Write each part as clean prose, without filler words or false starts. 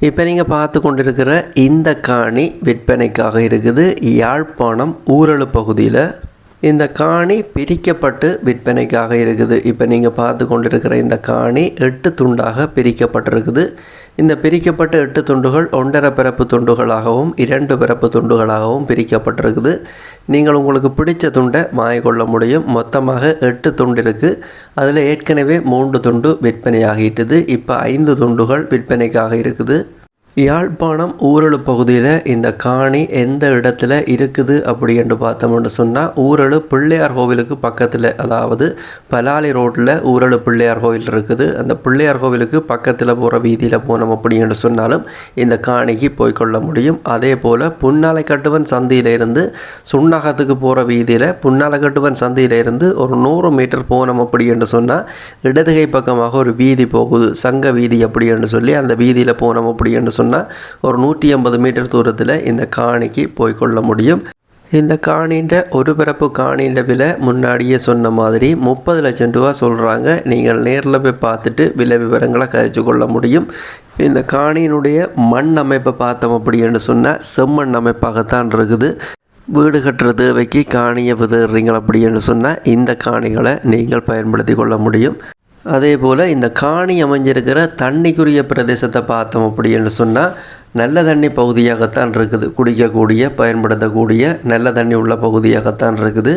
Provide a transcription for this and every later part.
இப்போ நீங்கள் பார்த்து கொண்டிருக்கிற இந்த காணி விற்பனைக்காக இருக்குது யாழ்ப்பாணம் ஊரலு பகுதியில். இந்த காணி பிரிக்கப்பட்டு விற்பனைக்காக இருக்குது. இப்போ நீங்கள் பார்த்து கொண்டிருக்கிற இந்த காணி 8 துண்டாக பிரிக்கப்பட்டிருக்குது. இந்த பிரிக்கப்பட்ட 8 துண்டுகள் 1.5 பிறப்பு துண்டுகளாகவும் 2 பிறப்பு துண்டுகளாகவும் பிரிக்கப்பட்டிருக்குது. நீங்கள் உங்களுக்கு பிடிச்ச துண்டை வாங்கிக்கொள்ள முடியும். மொத்தமாக 8 துண்டு இருக்குது. அதில் ஏற்கனவே 3 துண்டு விற்பனையாகிட்டுது. இப்போ 5 துண்டுகள் விற்பனைக்காக இருக்குது. யாழ்ப்பாணம் ஊரலு பகுதியில் இந்த காணி எந்த இடத்துல இருக்குது அப்படின்னு பார்த்தோம்னு சொன்னால், ஊரலு பிள்ளையார் கோவிலுக்கு பக்கத்தில், அதாவது பலாலி ரோட்டில் ஊரலு பிள்ளையார் கோவில் இருக்குது. அந்த பிள்ளையார் கோவிலுக்கு பக்கத்தில் போகிற வீதியில் போனோம் அப்படின்னு சொன்னாலும் இந்த காணிக்கு போய்கொள்ள முடியும். அதே போல் புன்னாலைக்கட்டுவன் சந்தியிலிருந்து சுண்ணகத்துக்கு போகிற வீதியில் புன்னாலைக்கட்டுவன் சந்தியிலிருந்து ஒரு 100 மீட்டர் போனோம் அப்படின்னு சொன்னால் இடதுகை பக்கமாக ஒரு வீதி போகுது, சங்க வீதி அப்படின்னு சொல்லி. அந்த வீதியில் போனோம் அப்படின்னு சொன்னால் ஒரு 150 மீட்டர் தூரத்தில் இந்த காணிக்கு போய்கொள்ள முடியும். இந்த காணின்ற ஒரு பிறப்பு காணின்ற விலை முன்னாடியே சொன்ன மாதிரி 30 லட்சம் ரூபா சொல்கிறாங்க. நீங்கள் நேரில் போய் பார்த்துட்டு விலை விவரங்களை கழிச்சு கொள்ள முடியும். இந்த காணியினுடைய மண் அமைப்பை பார்த்தோம் அப்படின்னு சொன்னால் செம்மண் அமைப்பாகத்தான் இருக்குது. வீடு கட்டுற தேவைக்கு காணியை விதறீங்க அப்படின்னு சொன்னால் இந்த காணிகளை நீங்கள் பயன்படுத்தி கொள்ள முடியும். அதே போல் இந்த காணி அமைஞ்சிருக்கிற தண்ணிக்குரிய பிரதேசத்தை பார்த்தோம் அப்படின்னு சொன்னால் நல்ல தண்ணி பகுதியாகத்தான் இருக்குது. குடிக்கக்கூடிய பயன்படுத்தக்கூடிய நல்ல தண்ணி உள்ள பகுதியாகத்தான் இருக்குது.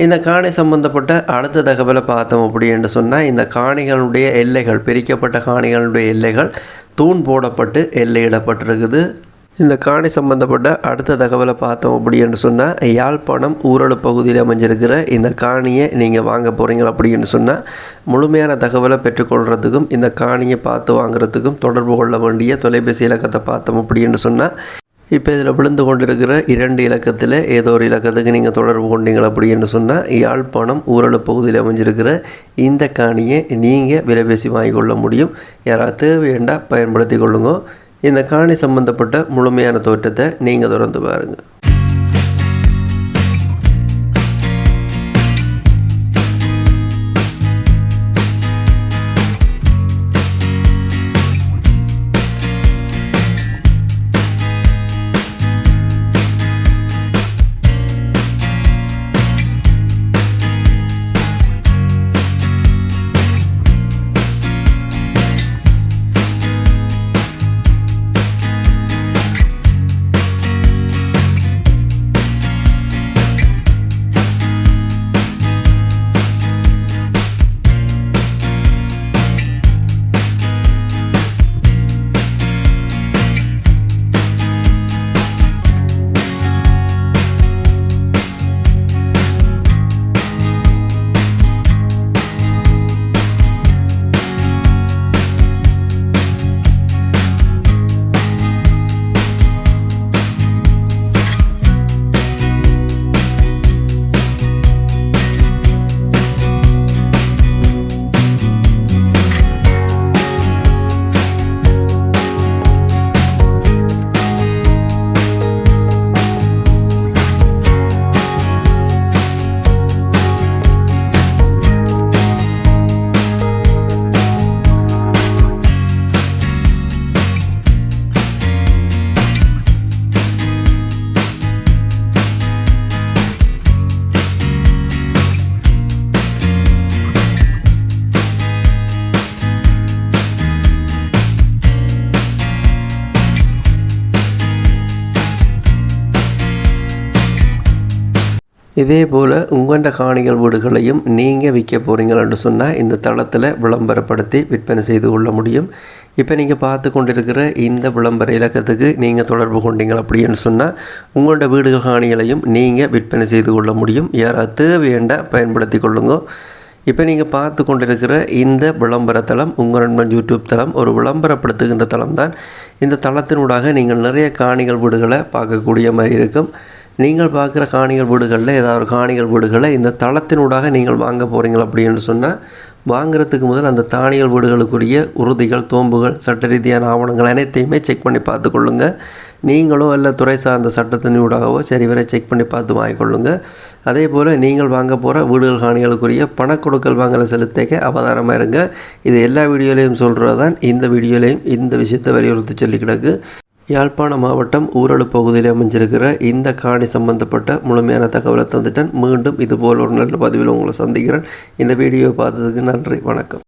இந்த காணி சம்பந்தப்பட்ட அடுத்த தகவலை பார்த்தோம் அப்படின்னு சொன்னால், இந்த காணிகளுடைய எல்லைகள், பிரிக்கப்பட்ட காணிகளுடைய எல்லைகள் தூண் போடப்பட்டு எல்லையிடப்பட்டிருக்குது. இந்த காணி சம்பந்தப்பட்ட அடுத்த தகவலை பார்த்தோம் அப்படின்னு சொன்னால், யாழ்ப்பாணம் ஊரலு பகுதியில் அமைஞ்சிருக்கிற இந்த காணியை நீங்கள் வாங்க போகிறீங்க அப்படின்னு சொன்னால், முழுமையான தகவலை பெற்றுக்கொள்கிறதுக்கும் இந்த காணியை பார்த்து வாங்குறதுக்கும் தொடர்பு கொள்ள வேண்டிய தொலைபேசி இலக்கத்தை பார்த்தோம் அப்படின்னு சொன்னால், இப்போ இதில் விழுந்து கொண்டிருக்கிற 2 இலக்கத்தில் ஏதோ ஒரு இலக்கத்துக்கு நீங்கள் தொடர்பு கொண்டீங்க அப்படின்னு சொன்னால், யாழ்ப்பாணம் ஊரலு பகுதியில் அமைஞ்சிருக்கிற இந்த காணியை நீங்கள் விலைபேசி வாங்கிக்கொள்ள முடியும். யாராவது தேவையண்டா பயன்படுத்தி கொள்ளுங்க. இந்த காணி சம்பந்தப்பட்ட முழுமையான தோற்றத்தை நீங்கள் தொடர்ந்து பாருங்கள். இதே போல் உங்கள்ட காணிகள் வீடுகளையும் நீங்கள் விற்க போகிறீங்கன்னு சொன்னால் இந்த தளத்தில் விளம்பரப்படுத்தி விற்பனை செய்து கொள்ள முடியும். இப்போ நீங்கள் பார்த்து கொண்டிருக்கிற இந்த விளம்பர இலக்கத்துக்கு நீங்கள் தொடர்பு கொண்டீங்க அப்படின்னு சொன்னால் உங்களோட வீடுகள் காணிகளையும் நீங்கள் விற்பனை செய்து கொள்ள முடியும். யாராவது தேவையண்டா பயன்படுத்தி கொள்ளுங்க. இப்போ நீங்கள் பார்த்து கொண்டிருக்கிற இந்த விளம்பர தளம் உங்கள் நண்பன் யூடியூப் தளம் ஒரு விளம்பரப்படுத்துகின்ற தளம் தான். இந்த தளத்தினூடாக நீங்கள் நிறைய காணிகள் வீடுகளை பார்க்கக்கூடிய மாதிரி இருக்கும். நீங்கள் பார்க்குற காணிகள் வீடுகளில் ஏதாவது ஒரு காணிகள் வீடுகளை இந்த தளத்தினூடாக நீங்கள் வாங்க போகிறீங்க அப்படின்னு சொன்னால், வாங்குறதுக்கு முதல் அந்த தானியல் வீடுகளுக்குரிய உறுதிகள், தோம்புகள், சட்ட ரீதியான ஆவணங்கள் அனைத்தையுமே செக் பண்ணி பார்த்துக்கொள்ளுங்க. நீங்களோ அல்ல துறை சார்ந்த சட்டத்தினூடாகவோ சரிவரை செக் பண்ணி பார்த்து வாங்கிக்கொள்ளுங்க. அதே போல் நீங்கள் வாங்க போகிற வீடுகள் காணிகளுக்குரிய பணக்கொடுக்கல் வாங்கலை செலுத்திக்க அவதானமாக இருங்க. இது எல்லா வீடியோலையும் சொல்கிறது தான், இந்த வீடியோலையும் இந்த விஷயத்தை வலியுறுத்தி சொல்லி கிடக்கு. யாழ்ப்பாண மாவட்டம் ஊரலு பகுதியில் அமைஞ்சிருக்கிற இந்த காணி சம்பந்தப்பட்ட முழுமையான தகவலை தந்துட்டேன். மீண்டும் இதுபோல் ஒரு நல்ல பதிவில் உங்களை சந்திக்கிறேன். இந்த வீடியோவை பார்த்ததுக்கு நன்றி, வணக்கம்.